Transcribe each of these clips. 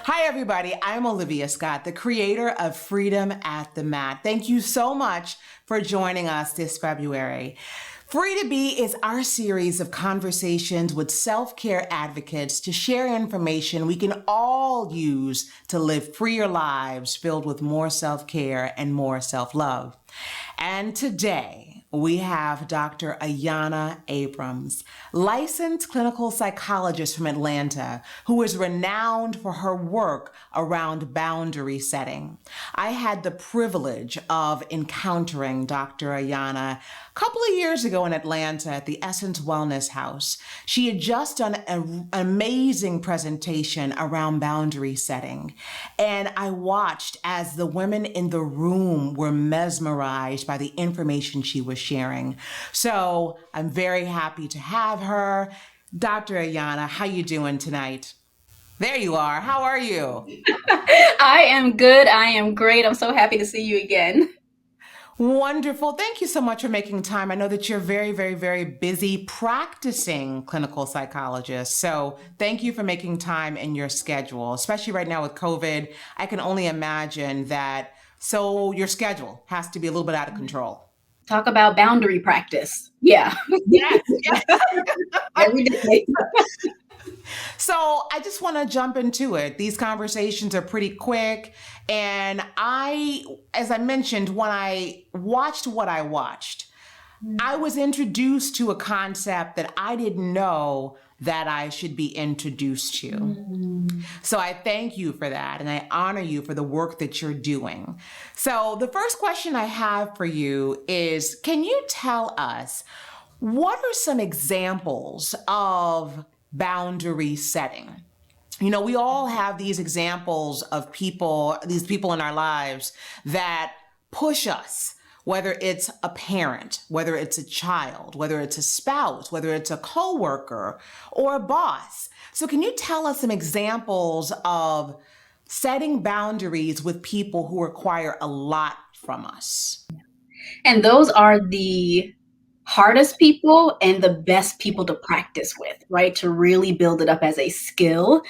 Hi, everybody. I'm Olivia Scott, the creator of Freedom at the Mat. Thank you so much for joining us this February. Free to Be is our series of conversations with self-care advocates to share information we can all use to live freer lives filled with more self-care and more self-love. And today, we have Dr. Ayanna Abrams, licensed clinical psychologist from Atlanta, who is renowned for her work around boundary setting. I had the privilege of encountering Dr. Ayanna a couple of years ago in Atlanta at the Essence Wellness House. She had just done an amazing presentation around boundary setting, and I watched as the women in the room were mesmerized by the information she was sharing. So I'm very happy to have her. Dr. Ayanna, how you doing tonight? There you are. How are you? I am good. I am great. I'm so happy to see you again. Wonderful. Thank you so much for making time. I know that you're very, very, very busy practicing clinical psychologist. So thank you for making time in your schedule, especially right now with COVID. I can only imagine that. So your schedule has to be a little bit out of control. Talk about boundary practice. Yeah, Yes, yes. every day. So I just want to jump into it. These conversations are pretty quick. And as I mentioned, when I watched what I watched, I was introduced to a concept that I didn't know that I should be introduced to. So I thank you for that, and I honor you for the work that you're doing. So the first question I have for you is, can you tell us what are some examples of boundary setting? You know, we all have these examples of people, these people in our lives that push us, whether it's a parent, whether it's a child, whether it's a spouse, whether it's a coworker or a boss. So can you tell us some examples of setting boundaries with people who require a lot from us? And those are the hardest people and the best people to practice with, right? To really build it up as a skill,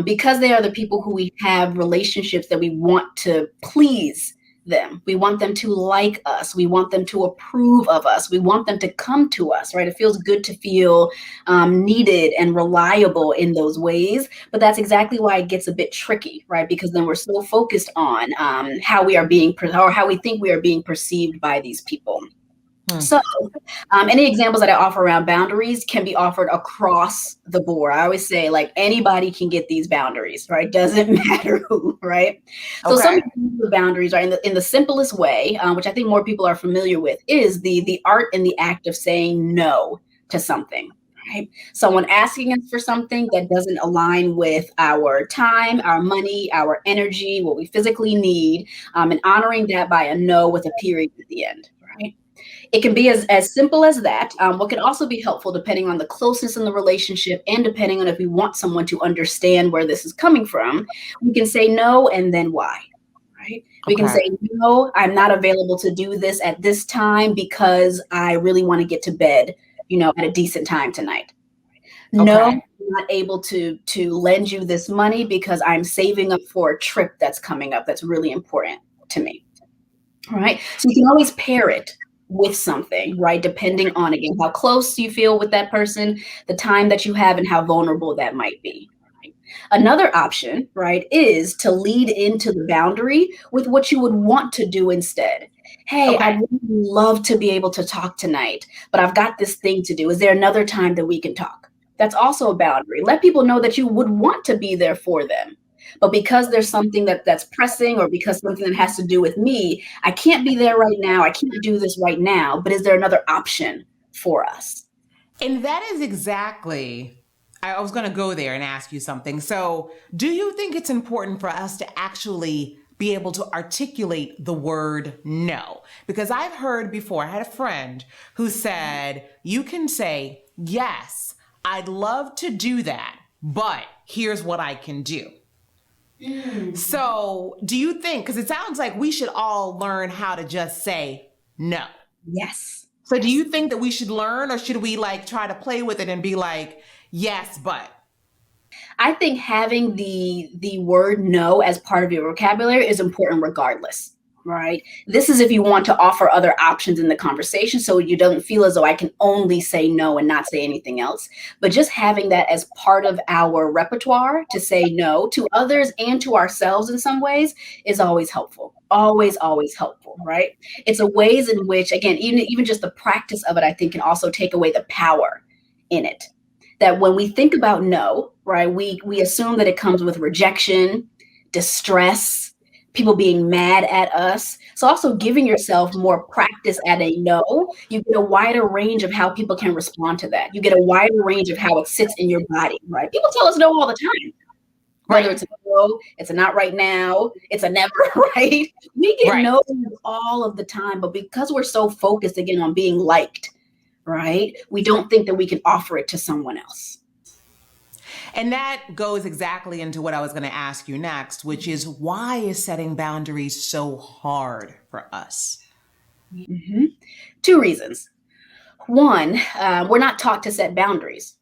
because they are the people who we have relationships that we want to please them. We want them to like us. We want them to approve of us. We want them to come to us, right? It feels good to feel needed and reliable in those ways. But that's exactly why it gets a bit tricky, right? Because then we're so focused on how we are being, or how we think we are being perceived by these people. So, any examples that I offer around boundaries can be offered across the board. I always say, like, anybody can get these boundaries, right? Doesn't matter who, right? So, some Okay. of the boundaries are in the simplest way, which I think more people are familiar with, is the art and the act of saying no to something. Right? Someone asking us for something that doesn't align with our time, our money, our energy, what we physically need, and honoring that by a no with a period at the end. Right? It can be as simple as that. What can also be helpful, depending on the closeness in the relationship and depending on if we want someone to understand where this is coming from, we can say no and then why. Right? We can Okay. say, no, I'm not available to do this at this time because I really want to get to bed, at a decent time tonight. No, I'm Okay. not able to lend you this money because I'm saving up for a trip that's coming up that's really important to me. All right. So you can always pair it with something, right? Depending on, again, how close you feel with that person, the time that you have, and how vulnerable that might be. Right? Another option, right, is to lead into the boundary with what you would want to do instead. Hey, Okay. I'd really love to be able to talk tonight, but I've got this thing to do. Is there another time that we can talk? That's also a boundary. Let people know that you would want to be there for them. But because there's something that's pressing, or because something that has to do with me, I can't be there right now. I can't do this right now. But is there another option for us? And that is exactly, I was going to go there and ask you something. So, do you think it's important for us to actually be able to articulate the word no? Because I've heard before, I had a friend who said, you can say, yes, I'd love to do that, but here's what I can do. So, do you think, because it sounds like we should all learn how to just say no. Yes. So do Yes. you think that we should learn, or should we like try to play with it and be like, yes, but? I think having the word no as part of your vocabulary is important regardless, right? This is if you want to offer other options in the conversation so you don't feel as though I can only say no and not say anything else. But just having that as part of our repertoire to say no to others and to ourselves in some ways is always helpful. Always, always helpful, right? It's a ways in which, again, even just the practice of it, I think, can also take away the power in it. That when we think about no, right, we assume that it comes with rejection, distress, people being mad at us. So also giving yourself more practice at a no, you get a wider range of how people can respond to that. You get a wider range of how it sits in your body, right? People tell us no all the time. Whether it's a no, it's a not right now, it's a never, right? We get no all of the time, but because we're so focused again on being liked, right? We don't think that we can offer it to someone else. And that goes exactly into what I was going to ask you next, which is why is setting boundaries so hard for us? Mm-hmm. Two reasons. One, we're not taught to set boundaries.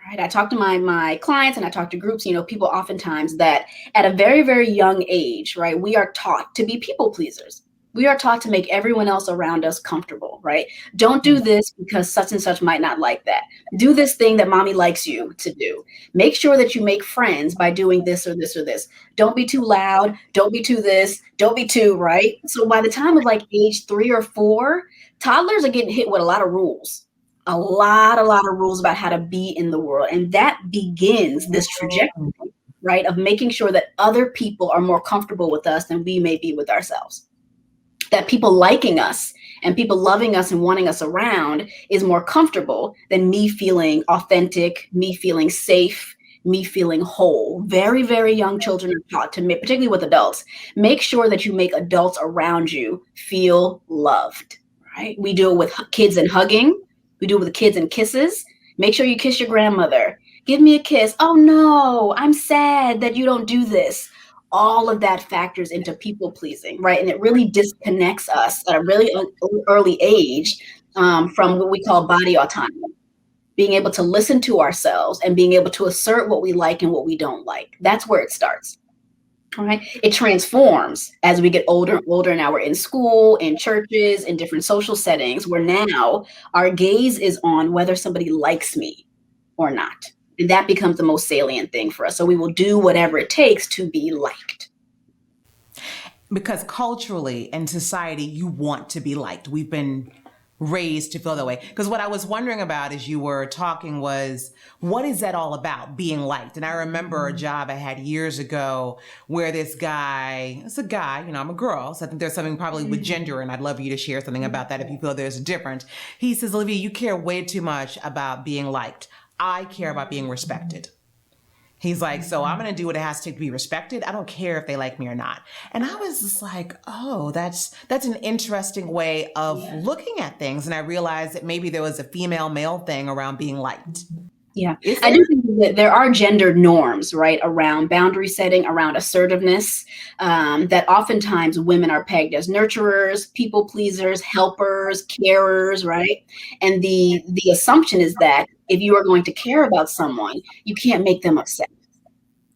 Right? I talk to my clients and I talk to groups, people oftentimes that at a very, very young age, right, we are taught to be people pleasers. We are taught to make everyone else around us comfortable, right? Don't do this because such and such might not like that. Do this thing that mommy likes you to do. Make sure that you make friends by doing this or this or this. Don't be too loud. Don't be too this. Don't be too, right? So by the time of like age 3 or 4, toddlers are getting hit with a lot of rules. A lot of rules about how to be in the world. And that begins this trajectory, right, of making sure that other people are more comfortable with us than we may be with ourselves. That people liking us and people loving us and wanting us around is more comfortable than me feeling authentic, me feeling safe, me feeling whole. Very, very young children are taught to, particularly with adults, make sure that you make adults around you feel loved, right? We do it with kids and hugging. We do it with kids and kisses. Make sure you kiss your grandmother. Give me a kiss. Oh no, I'm sad that you don't do this. All of that factors into people pleasing, right? And it really disconnects us at a really early age from what we call body autonomy, being able to listen to ourselves and being able to assert what we like and what we don't like. That's where it starts. All right. It transforms as we get older and older. Now we're in school, in churches, in different social settings where now our gaze is on whether somebody likes me or not. And that becomes the most salient thing for us. So we will do whatever it takes to be liked. Because culturally and society, you want to be liked. We've been raised to feel that way. Because what I was wondering about as you were talking was, what is that all about, being liked? And I remember a job I had years ago where this guy, it's a guy, I'm a girl, so I think there's something probably with gender, and I'd love you to share something about that if you feel there's a difference. He says, Olivia, you care way too much about being liked. I care about being respected. He's like, so I'm going to do what it has to be respected. I don't care if they like me or not. And I was just like, oh, that's an interesting way of looking at things. And I realized that maybe there was a female male thing around being liked. Yeah, I do think that there are gender norms, right, around boundary setting, around assertiveness, that oftentimes women are pegged as nurturers, people pleasers, helpers, carers, right? And the assumption is that if you are going to care about someone, you can't make them upset.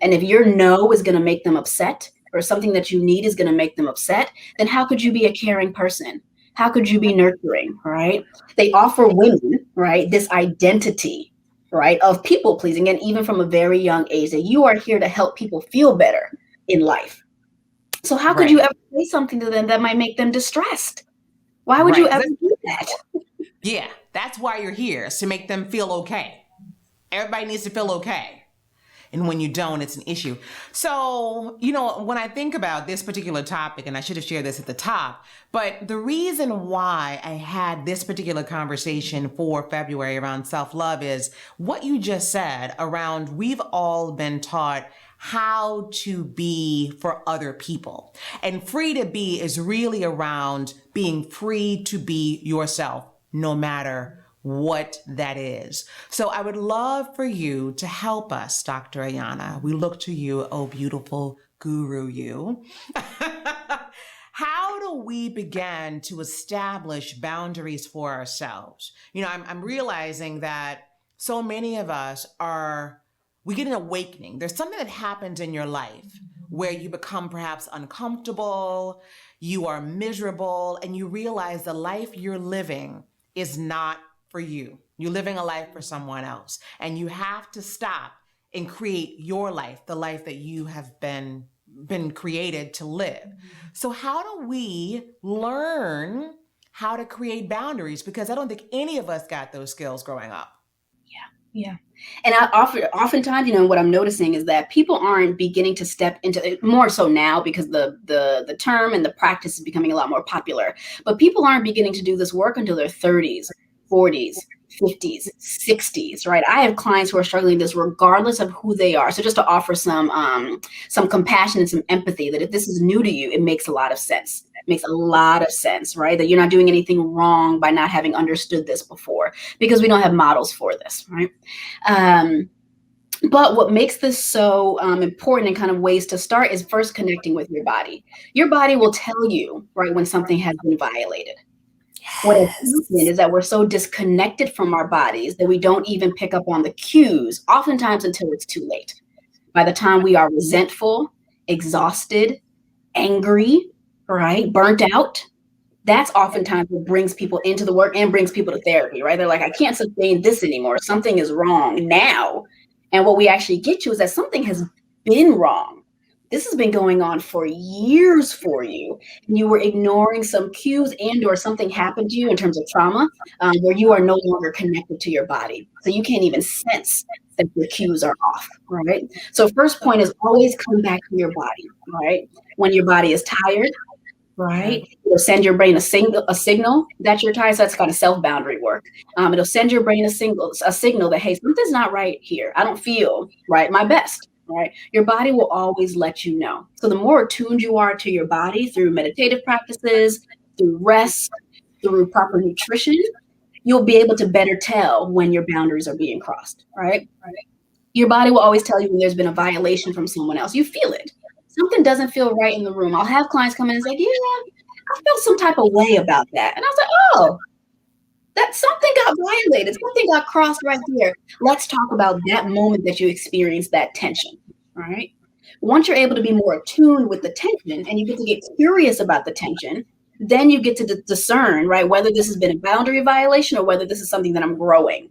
And if your no is going to make them upset, or something that you need is going to make them upset, then how could you be a caring person? How could you be nurturing, right? They offer women, right, this identity, right, of people pleasing, and even from a very young age, that you are here to help people feel better in life. So how could you ever say something to them that might make them distressed? Why would you ever do that? Yeah, that's why you're here, is to make them feel okay. Everybody needs to feel okay. And when you don't, it's an issue. So, when I think about this particular topic, and I should have shared this at the top, but the reason why I had this particular conversation for February around self-love is what you just said around we've all been taught how to be for other people. And free to be is really around being free to be yourself, no matter what that is. So I would love for you to help us, Dr. Ayanna. We look to you, oh beautiful guru you. How do we begin to establish boundaries for ourselves? I'm realizing that so many of us are we get an awakening. There's something that happens in your life where you become perhaps uncomfortable, you are miserable, and you realize the life you're living is not for you. You're living a life for someone else. And you have to stop and create your life, the life that you have been created to live. So how do we learn how to create boundaries? Because I don't think any of us got those skills growing up. Yeah. And oftentimes, what I'm noticing is that people aren't beginning to step into it, more so now because the term and the practice is becoming a lot more popular. But people aren't beginning to do this work until their 30s, 40s, 50s, 60s, right? I have clients who are struggling this regardless of who they are. So just to offer some compassion and some empathy, that if this is new to you, it makes a lot of sense. It makes a lot of sense, right? That you're not doing anything wrong by not having understood this before, because we don't have models for this, right? But what makes this so important and kind of ways to start is first connecting with your body. Your body will tell you, right, when something has been violated. What has happened is that we're so disconnected from our bodies that we don't even pick up on the cues, oftentimes until it's too late. By the time we are resentful, exhausted, angry, right, burnt out, that's oftentimes what brings people into the work and brings people to therapy, right? They're like, I can't sustain this anymore. Something is wrong now. And what we actually get to is that something has been wrong. This has been going on for years for you, and you were ignoring some cues or something happened to you in terms of trauma where you are no longer connected to your body. So you can't even sense that your cues are off, right? So first point is always come back to your body, right? When your body is tired, right? It'll send your brain a signal that you're tired. So that's kind of self-boundary work. It'll send your brain a signal that, hey, something's not right here. I don't feel right, my best. Right? Your body will always let you know. So the more attuned you are to your body through meditative practices, through rest, through proper nutrition, you'll be able to better tell when your boundaries are being crossed, right? Your body will always tell you when there's been a violation from someone else. You feel it. Something doesn't feel right in the room. I'll have clients come in and say, yeah, I felt some type of way about that. And I was like, oh, that something got violated. Something got crossed right there. Let's talk about that moment that you experienced that tension, right? Once you're able to be more attuned with the tension and you get to get curious about the tension, then you get to discern, right, whether this has been a boundary violation or whether this is something that I'm growing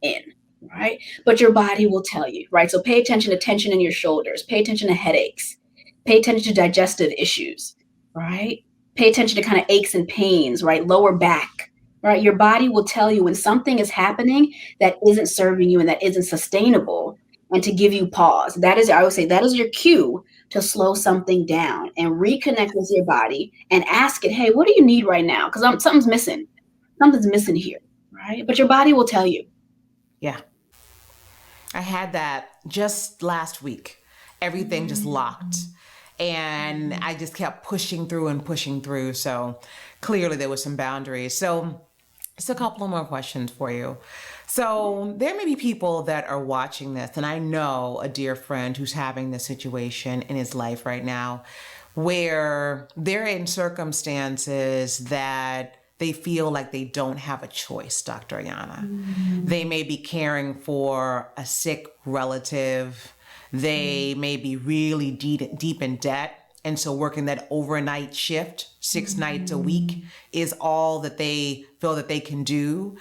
in, right? But your body will tell you, right? So pay attention to tension in your shoulders. Pay attention to headaches. Pay attention to digestive issues, right? Pay attention to kind of aches and pains, right? Lower back. Right, your body will tell you when something is happening that isn't serving you and that isn't sustainable, and to give you pause. I would say that is your cue to slow something down and reconnect with your body and ask it, hey, what do you need right now? Because something's missing. Something's missing here, right? But your body will tell you. Yeah. I had that just last week. Everything just locked. And I just kept pushing through. So clearly there were some boundaries. So just a couple of more questions for you. So there may be people that are watching this, and I know a dear friend who's having this situation in his life right now where they're in circumstances that they feel like they don't have a choice, Dr. Ayanna. They may be caring for a sick relative. They may be really deep in debt. And so working that overnight shift, 6 nights a week, is all that they feel that they can do.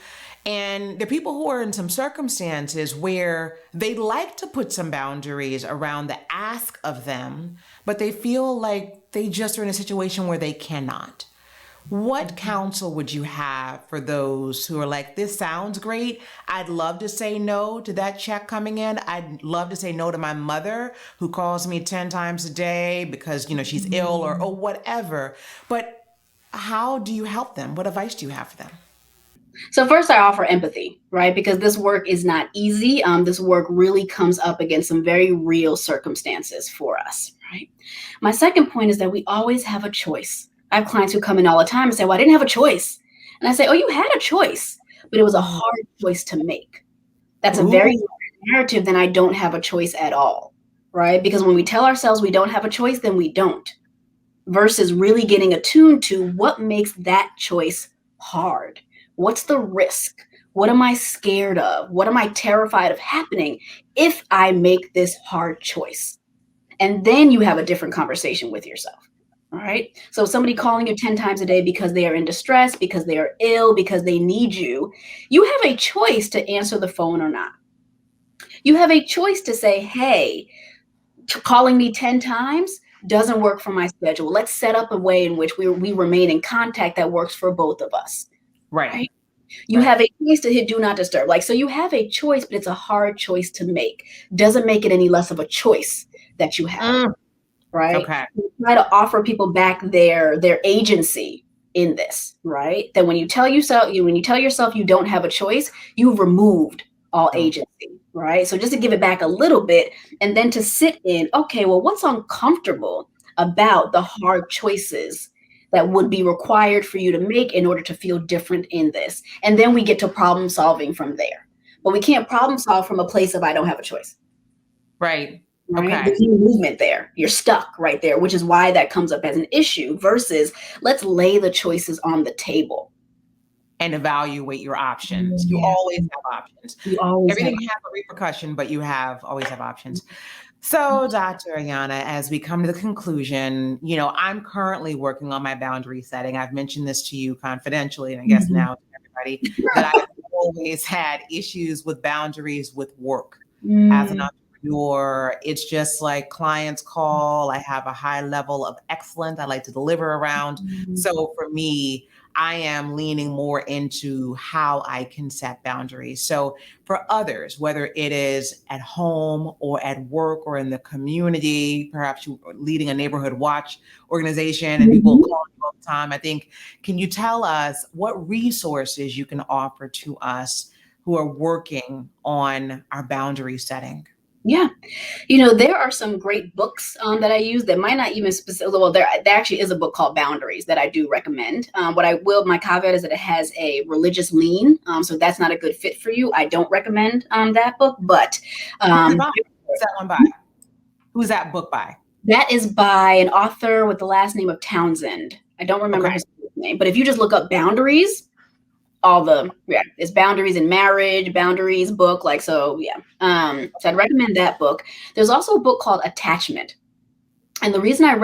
And there are people who are in some circumstances where they like to put some boundaries around the ask of them, but they feel like they just are in a situation where they cannot. What counsel would you have for those who are like, this sounds great. I'd love to say no to that check coming in. I'd love to say no to my mother who calls me 10 times a day because, she's ill or whatever. But how do you help them? What advice do you have for them? So first I offer empathy, right? Because this work is not easy. This work really comes up against some very real circumstances for us, right? My second point is that we always have a choice. I have clients who come in all the time and say, well, I didn't have a choice. And I say, oh, you had a choice, but it was a hard choice to make. That's a very narrative than I don't have a choice at all, right? Because when we tell ourselves we don't have a choice, then we don't, versus really getting attuned to what makes that choice hard. What's the risk? What am I scared of? What am I terrified of happening if I make this hard choice? And then you have a different conversation with yourself. All right. So somebody calling you 10 times a day because they are in distress, because they are ill, because they need you, you have a choice to answer the phone or not. You have a choice to say, hey, calling me 10 times doesn't work for my schedule. Let's set up a way in which we remain in contact that works for both of us. Right. You have a choice to hit do not disturb. Like, so you have a choice, but it's a hard choice to make. Doesn't make it any less of a choice that you have. Right? Okay. You try to offer people back their agency in this, right? That when you tell yourself you don't have a choice, you've removed all agency, right? So just to give it back a little bit, and then to sit in, okay, well, what's uncomfortable about the hard choices that would be required for you to make in order to feel different in this? And then we get to problem solving from there. But we can't problem solve from a place of I don't have a choice. Right. Right? Okay. There's no movement there. You're stuck right there, which is why that comes up as an issue versus let's lay the choices on the table. And evaluate your options. You Yeah. always have options. Everything has a repercussion, but you always have options. So, Dr. Ayanna, as we come to the conclusion, I'm currently working on my boundary setting. I've mentioned this to you confidentially, and I guess now to everybody, that I've always had issues with boundaries with work. As an entrepreneur, it's just like clients call, I have a high level of excellence I like to deliver around. So for me, I am leaning more into how I can set boundaries. So for others, whether it is at home or at work or in the community, perhaps you're leading a neighborhood watch organization and people call you all the time, I think, can you tell us what resources you can offer to us who are working on our boundary setting? Yeah. There are some great books that I use that might not even well, there actually is a book called Boundaries that I do recommend. My caveat is that it has a religious lean. So that's not a good fit for you. I don't recommend that book, but Who's that one by? Who's that book by? That is by an author with the last name of Townsend. I don't remember his name, but if you just look up Boundaries, it's Boundaries in Marriage, Boundaries book. So I'd recommend that book. There's also a book called Attachment. And the reason I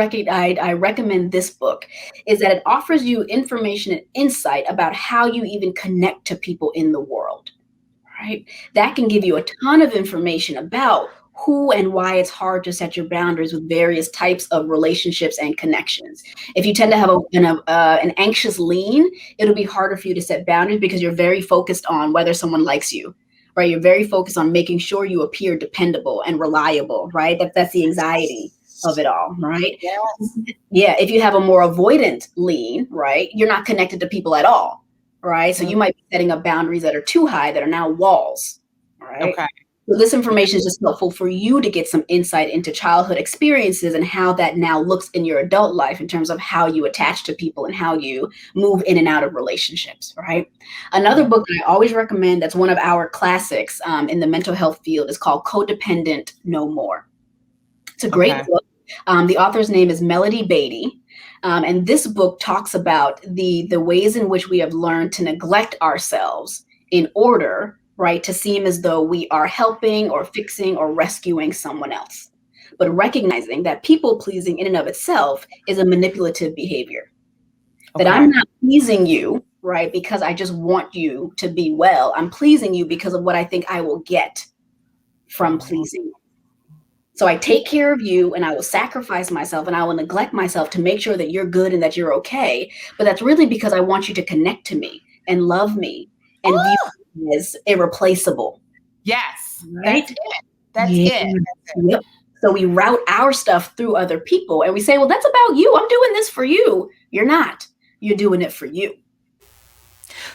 recommend this book is that it offers you information and insight about how you even connect to people in the world, right? That can give you a ton of information about who and why it's hard to set your boundaries with various types of relationships and connections. If you tend to have an anxious lean, it'll be harder for you to set boundaries because you're very focused on whether someone likes you, right? You're very focused on making sure you appear dependable and reliable, right? That's the anxiety of it all, right? Yes. Yeah. If you have a more avoidant lean, right, you're not connected to people at all, right? So you might be setting up boundaries that are too high, that are now walls, right? Okay. So this information is just helpful for you to get some insight into childhood experiences and how that now looks in your adult life in terms of how you attach to people and how you move in and out of relationships, right? Another book that I always recommend that's one of our classics in the mental health field is called Codependent No More. It's a great book. The author's name is Melody Beatty. And this book talks about the ways in which we have learned to neglect ourselves in order, right, to seem as though we are helping or fixing or rescuing someone else. But recognizing that people pleasing in and of itself is a manipulative behavior. That I'm not pleasing you, right, because I just want you to be well. I'm pleasing you because of what I think I will get from pleasing you. So I take care of you and I will sacrifice myself and I will neglect myself to make sure that you're good and that you're okay. But that's really because I want you to connect to me and love me and view me as irreplaceable. Yes. Right? That's it. Yep. So we route our stuff through other people and we say, well, that's about you. I'm doing this for you. You're not. You're doing it for you.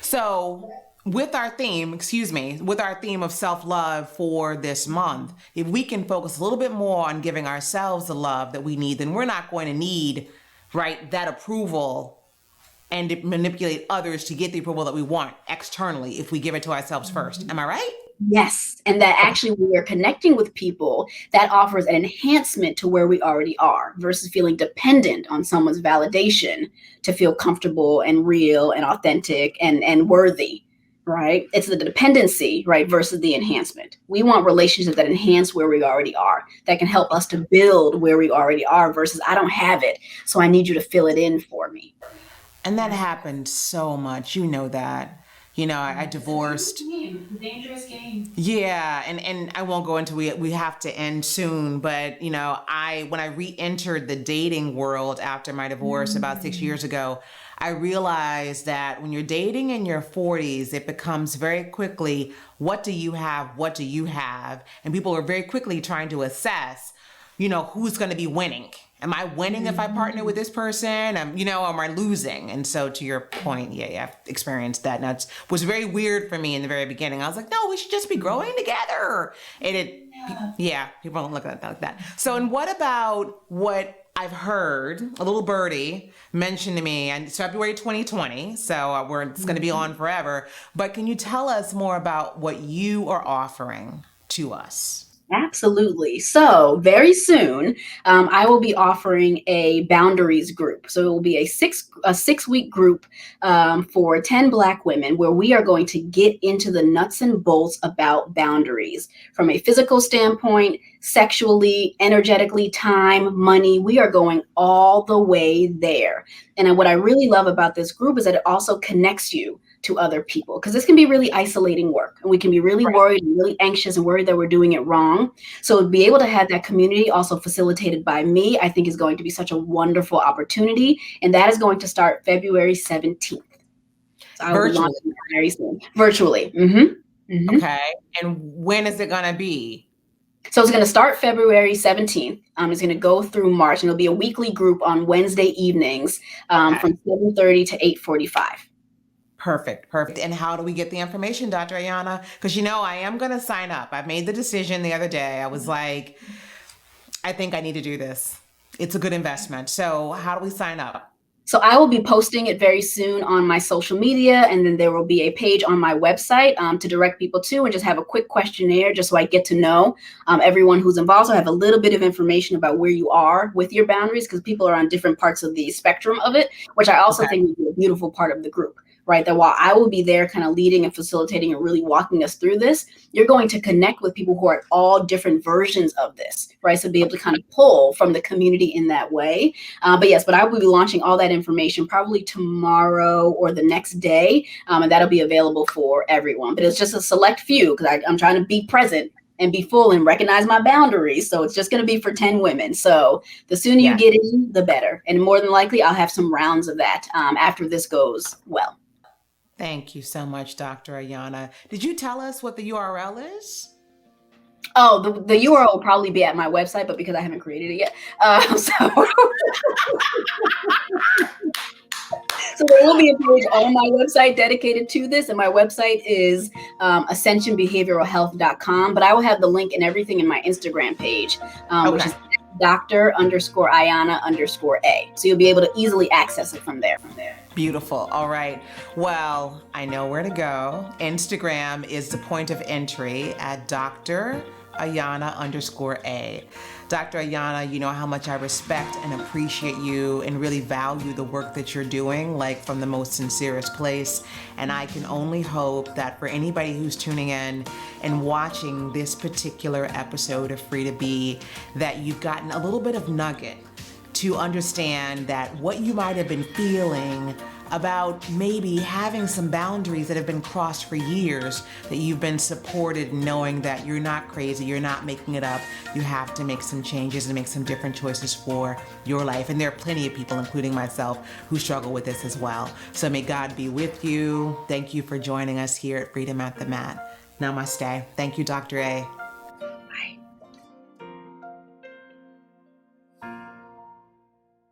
So with our theme of self-love for this month, if we can focus a little bit more on giving ourselves the love that we need, then we're not going to need, right, that approval and to manipulate others to get the approval that we want externally if we give it to ourselves first. Am I right? Yes. And that actually when we're connecting with people, that offers an enhancement to where we already are versus feeling dependent on someone's validation to feel comfortable and real and authentic and worthy. right? It's the dependency, right, versus the enhancement. We want relationships that enhance where we already are, that can help us to build where we already are versus I don't have it, so I need you to fill it in for me. And that happened so much. You know that. I divorced. Dangerous game. Yeah, and I won't go into we have to end soon, but when I re-entered the dating world after my divorce about 6 years ago, I realized that when you're dating in your 40s, it becomes very quickly, what do you have? What do you have? And people are very quickly trying to assess, who's going to be winning. Am I winning if I partner with this person? Am I losing? And so to your point, yeah, I've experienced that. Now, it was very weird for me in the very beginning. I was like, no, we should just be growing together. People don't look at it like that. So, and what about what I've heard a little birdie mention to me, and it's February 2020, so it's going to be on forever. But can you tell us more about what you are offering to us? Absolutely. So very soon, I will be offering a boundaries group. So it will be a 6-week group for 10 Black women, where we are going to get into the nuts and bolts about boundaries from a physical standpoint, sexually, energetically, time, money. We are going all the way there. And what I really love about this group is that it also connects you to other people, because this can be really isolating work, and we can be really worried and really anxious and worried that we're doing it wrong. So to be able to have that community also facilitated by me, I think is going to be such a wonderful opportunity. And that is going to start February 17th. So I will be launching that very soon. Virtually. Okay. And when is it going to be? So it's going to start February 17th. It's going to go through March, and it'll be a weekly group on Wednesday evenings from 7:30 to 8:45. Perfect. And how do we get the information, Dr. Ayanna? Because I am going to sign up. I made the decision the other day. I was like, I think I need to do this. It's a good investment. So how do we sign up? So I will be posting it very soon on my social media, and then there will be a page on my website to direct people to, and just have a quick questionnaire just so I get to know everyone who's involved. So I have a little bit of information about where you are with your boundaries, because people are on different parts of the spectrum of it, which I also think would be a beautiful part of the group. Right, that while I will be there kind of leading and facilitating and really walking us through this, you're going to connect with people who are at all different versions of this, right? So be able to kind of pull from the community in that way. But I will be launching all that information probably tomorrow or the next day, and that'll be available for everyone. But it's just a select few, because I'm trying to be present and be full and recognize my boundaries. So it's just going to be for 10 women. So the sooner you get in, the better. And more than likely, I'll have some rounds of that after this goes well. Thank you so much, Dr. Ayanna. Did you tell us what the URL is? Oh, the URL will probably be at my website, but because I haven't created it yet. So there will be a page on my website dedicated to this. And my website is ascensionbehavioralhealth.com. But I will have the link and everything in my Instagram page, which is Dr_Ayanna_A. So you'll be able to easily access it from there. Beautiful. All right. Well, I know where to go. Instagram is the point of entry at Dr. Ayanna_A. Dr. Ayanna, you know how much I respect and appreciate you and really value the work that you're doing, like from the most sincerest place. And I can only hope that for anybody who's tuning in and watching this particular episode of Free to Be, that you've gotten a little bit of nugget to understand that what you might have been feeling about maybe having some boundaries that have been crossed for years, that you've been supported knowing that you're not crazy, you're not making it up. You have to make some changes and make some different choices for your life. And there are plenty of people, including myself, who struggle with this as well. So may God be with you. Thank you for joining us here at Freedom at the Mat. Namaste. Thank you, Dr. A.